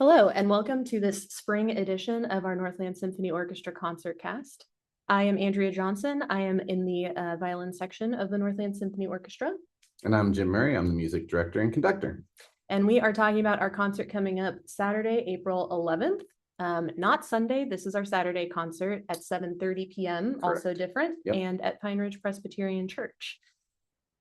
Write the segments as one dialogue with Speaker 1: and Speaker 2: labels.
Speaker 1: Hello, and welcome to this spring edition of our Northland Symphony Orchestra Concertcast. I am Andrea Johnson. I am in the violin section of the Northland Symphony Orchestra.
Speaker 2: And I'm Jim Murray. I'm the music director and conductor.
Speaker 1: And we are talking about our concert coming up Saturday, April 11th. Not Sunday. This is our Saturday concert at 7:30 p.m.
Speaker 2: Correct.
Speaker 1: Also different,
Speaker 2: Yep.
Speaker 1: And at Pine Ridge Presbyterian Church.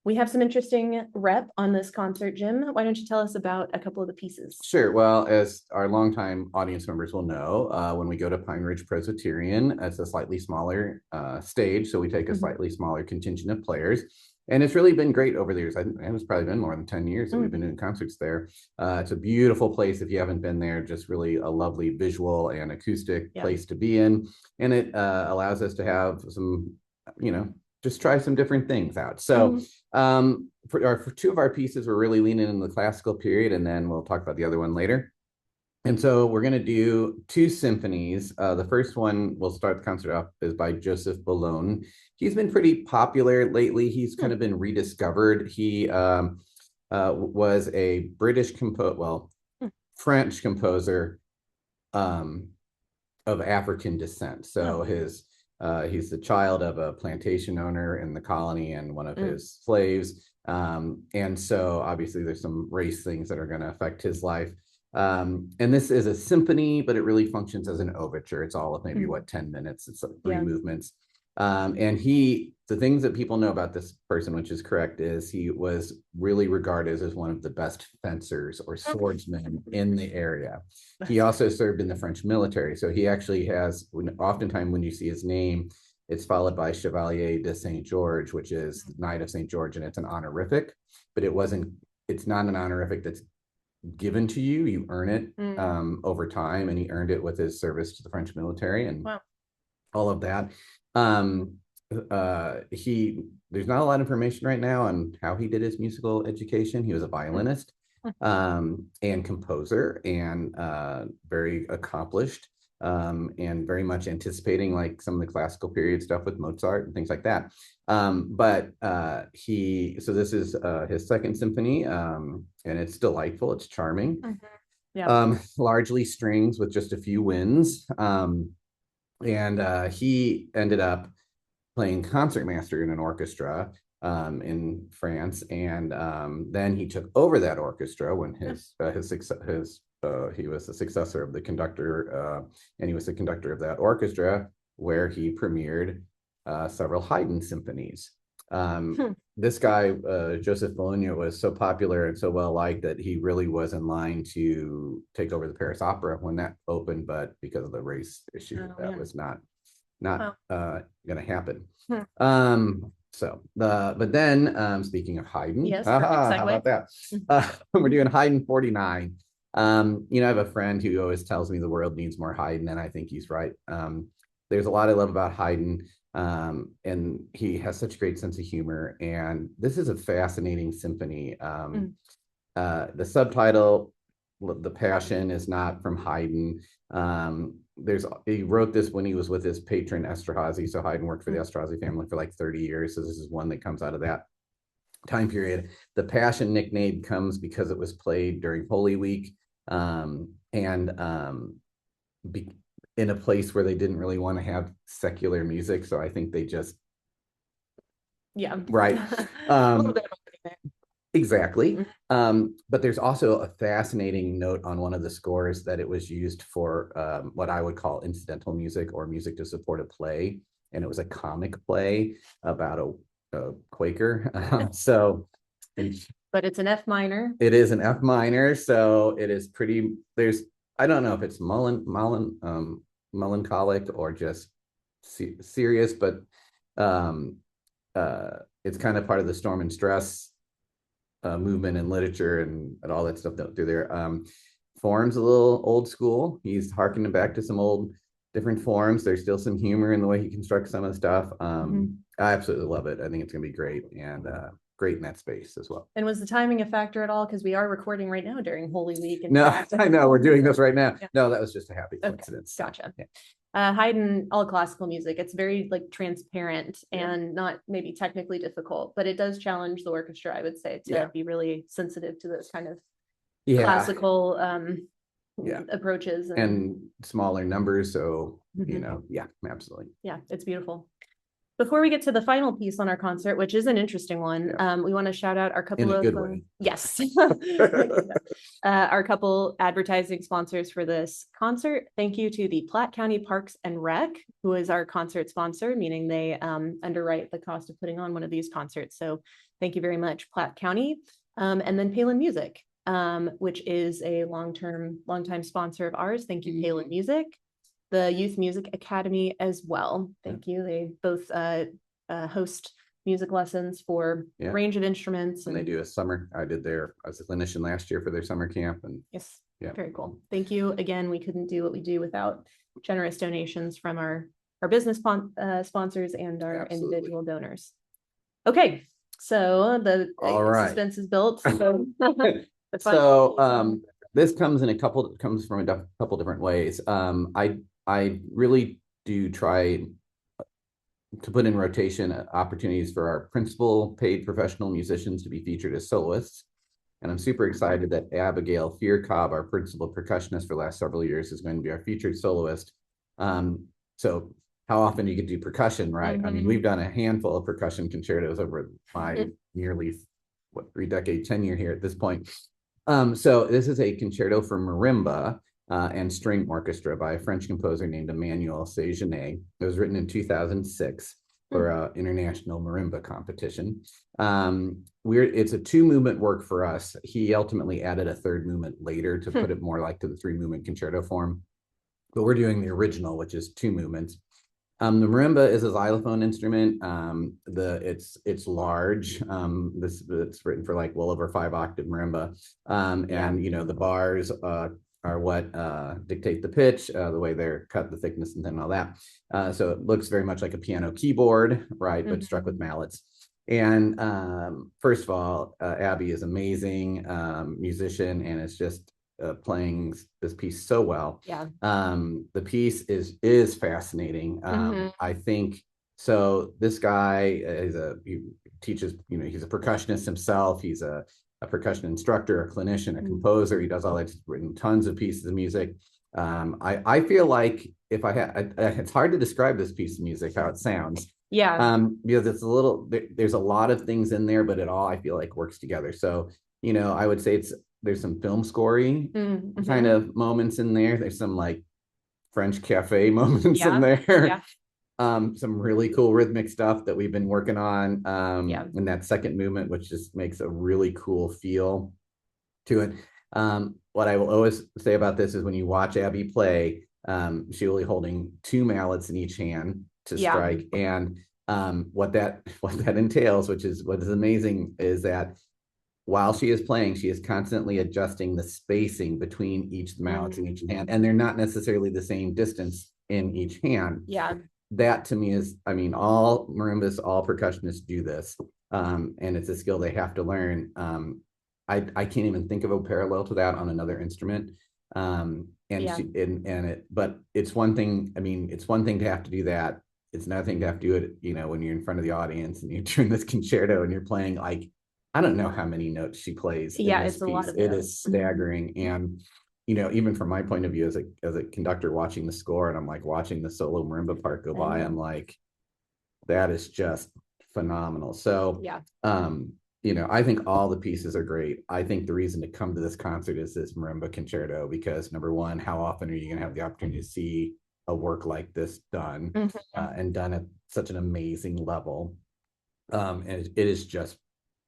Speaker 1: We have some interesting rep on this concert, Jim. Why don't you tell us about a couple of the pieces?
Speaker 2: Sure. Well, as our longtime audience members will know, when we go to Pine Ridge Presbyterian, it's a slightly smaller stage. So we take a slightly smaller contingent of players. And it's really been great over the years. It's probably been more than 10 years that we've been doing concerts there. It's a beautiful place. If you haven't been there, just really a lovely visual and acoustic place to be in. And it allows us to have some, just try some different things out. So for two of our pieces, we're really leaning in the classical period, and then we'll talk about the other one later. And so we're going to do two symphonies. The first one we'll start the concert off is by Joseph Bologne. He's been pretty popular lately. He's kind of been rediscovered. He was a French composer of African descent. So he's the child of a plantation owner in the colony and one of his slaves. And so obviously there's some race things that are going to affect his life. And this is a symphony, but it really functions as an overture. It's all of maybe 10 minutes. It's like three movements. And the things that people know about this person, which is correct, is he was really regarded as one of the best fencers or swordsmen in the area. He also served in the French military. So he actually has, oftentimes when you see his name, it's followed by Chevalier de Saint George, which is Knight of Saint George, and it's an honorific, but it's not an honorific that's given to you. You earn it over time, and he earned it with his service to the French military and all of that. There's not a lot of information right now on how he did his musical education. He was a violinist and composer, and very accomplished, and very much anticipating like some of the classical period stuff with Mozart and things like that. So this is his second symphony, and it's delightful. It's charming. Largely strings with just a few winds. And he ended up playing concertmaster in an orchestra in France, and then he took over that orchestra when he was the successor of the conductor, and he was the conductor of that orchestra, where he premiered several Haydn symphonies. This guy, Joseph Bologne, was so popular and so well liked that he really was in line to take over the Paris Opera when that opened, but because of the race issue, was not going to happen. But then speaking of Haydn, how about that? We're doing Haydn 49. I have a friend who always tells me the world needs more Haydn, and I think he's right. There's a lot I love about Haydn, and he has such a great sense of humor, and this is a fascinating symphony. The subtitle, The Passion, is not from Haydn. He wrote this when he was with his patron Esterhazy. So Haydn worked for the Esterhazy family for like 30 years. So this is one that comes out of that time period. The Passion nickname comes because it was played during Holy Week, in a place where they didn't really want to have secular music. So I think they just right.
Speaker 1: A little bit of everything.
Speaker 2: Exactly. But there's also a fascinating note on one of the scores that it was used for what I would call incidental music or music to support a play. And it was a comic play about a Quaker.
Speaker 1: But it's an F minor.
Speaker 2: It is an F minor. So it is pretty, I don't know if it's melancholic or just serious, but it's kind of part of the storm and stress movement in literature and all that stuff through there. Forms a little old school. He's harkening back to some old different forms. There's still some humor in the way he constructs some of the stuff. I absolutely love it. I think it's gonna be great, and great in that space as well.
Speaker 1: And was the timing a factor at all? Because we are recording right now during Holy Week.
Speaker 2: No, I know we're doing this right now. No, that was just a happy coincidence.
Speaker 1: Gotcha. Haydn, all classical music, it's very like transparent and not maybe technically difficult, but it does challenge the orchestra, I would say, to be really sensitive to those kind of classical approaches
Speaker 2: and smaller numbers. So,
Speaker 1: Mhm.
Speaker 2: yeah, absolutely.
Speaker 1: Yeah, it's beautiful. Before we get to the final piece on our concert, which is an interesting one, we want to shout out our couple
Speaker 2: In a
Speaker 1: of
Speaker 2: good way.
Speaker 1: Yes, our couple advertising sponsors for this concert. Thank you to the Platte County Parks and Rec, who is our concert sponsor, meaning they underwrite the cost of putting on one of these concerts. So thank you very much, Platte County. And then Palin Music, which is a longtime sponsor of ours. Thank you, Palin Music. The Youth Music Academy as well. Thank you. They both host music lessons for a range of instruments.
Speaker 2: And they do a summer. I was a clinician last year for their summer camp. And
Speaker 1: yes, very cool. Thank you again. We couldn't do what we do without generous donations from our business sponsors and our individual donors. Okay, so the suspense is built.
Speaker 2: So, this comes from a couple different ways. I really do try to put in rotation opportunities for our principal paid professional musicians to be featured as soloists. And I'm super excited that Abigail Fear-Cobb, our principal percussionist for the last several years, is going to be our featured soloist. So how often you can do percussion, right? I mean, we've done a handful of percussion concertos over my nearly 3-decade tenure here at this point. So this is a concerto for marimba and string orchestra by a French composer named Emmanuel Sejourne. It was written in 2006 for an international marimba competition. It's a 2-movement work for us. He ultimately added a 3rd movement later to put it more like to the 3-movement concerto form. But we're doing the original, which is 2 movements. The marimba is a xylophone instrument. It's large. It's written for like well over 5-octave marimba. And the bars are what dictate the pitch, the way they're cut, the thickness, and then all that. So it looks very much like a piano keyboard, right? But struck with mallets. And first of all, Abby is amazing musician, and it's just playing this piece so well. The piece is fascinating. I think so. This guy he teaches, he's a percussionist himself. He's a percussion instructor, a clinician, a composer. He does all that. He's written tons of pieces of music. I feel like if I had, it's hard to describe this piece of music, how it sounds. Because it's there's a lot of things in there, but it all, I feel like, works together. So, I would say there's some film scoring kind of moments in there. There's some like French cafe moments in there. Some really cool rhythmic stuff that we've been working on in that 2nd movement, which just makes a really cool feel to it. What I will always say about this is when you watch Abby play, she will be holding 2 mallets in each hand to strike. And what that entails, what is amazing, is that while she is playing, she is constantly adjusting the spacing between each mallets in each hand, and they're not necessarily the same distance in each hand. That to me is, all marimbas, all percussionists do this, and it's a skill they have to learn. I can't even think of a parallel to that on another instrument. But it's one thing. It's one thing to have to do that. It's another thing to have to do it, when you're in front of the audience and you're doing this concerto and you're playing like, I don't know how many notes she plays.
Speaker 1: It's a lot of
Speaker 2: it is staggering. And even from my point of view as a conductor watching the score, and I'm like watching the solo marimba part go by, I'm like, that is just phenomenal. So I think all the pieces are great. I think the reason to come to this concert is this marimba concerto, because number one, how often are you going to have the opportunity to see a work like this done and done at such an amazing level? And it is just,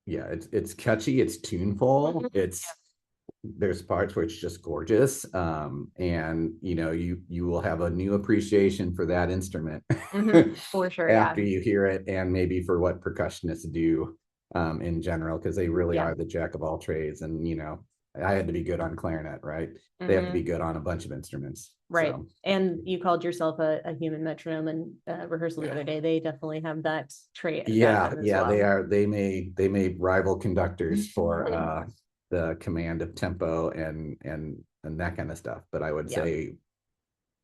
Speaker 2: it's catchy, it's tuneful, there's parts where it's just gorgeous, and you will have a new appreciation for that instrument
Speaker 1: for sure
Speaker 2: after you hear it, and maybe for what percussionists do in general, because they really are the jack of all trades. And I had to be good on clarinet, right? They have to be good on a bunch of instruments,
Speaker 1: right? So. And you called yourself a human metronome in rehearsal the other day. They definitely have that trait.
Speaker 2: Well. They are. They may rival conductors for the command of tempo and that kind of stuff. But I would say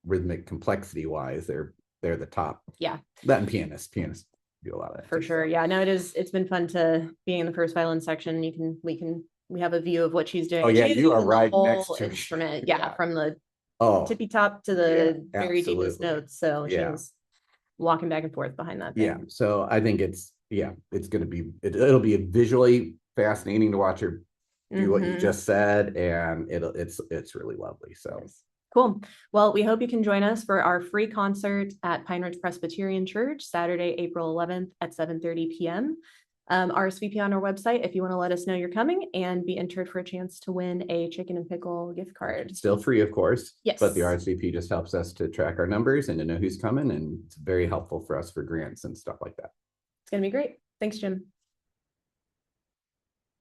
Speaker 2: rhythmic complexity wise, they're the top. That and pianists do a lot of that
Speaker 1: for sure. No, it's been fun to be in the first violin section. We can we have a view of what she's doing.
Speaker 2: Oh, yeah,
Speaker 1: She's
Speaker 2: you are
Speaker 1: using the
Speaker 2: right
Speaker 1: whole
Speaker 2: next to her.
Speaker 1: instrument.
Speaker 2: Yeah.
Speaker 1: Yeah, from the
Speaker 2: Oh,
Speaker 1: tippy top to the very deepest
Speaker 2: absolutely.
Speaker 1: notes. So
Speaker 2: Yeah.
Speaker 1: she's walking back and forth behind that thing.
Speaker 2: Yeah. So I think it's going to be, it'll be visually fascinating to watch her do what you just said. And it's really lovely. So.
Speaker 1: Yes. Cool. Well, we hope you can join us for our free concert at Pine Ridge Presbyterian Church, Saturday, April 11th at 7:30 p.m. RSVP on our website if you want to let us know you're coming and be entered for a chance to win a chicken and pickle gift card.
Speaker 2: Still free, of course.
Speaker 1: Yes.
Speaker 2: But the RSVP just helps us to track our numbers and to know who's coming. And it's very helpful for us for grants and stuff like that.
Speaker 1: It's going to be great. Thanks, Jim.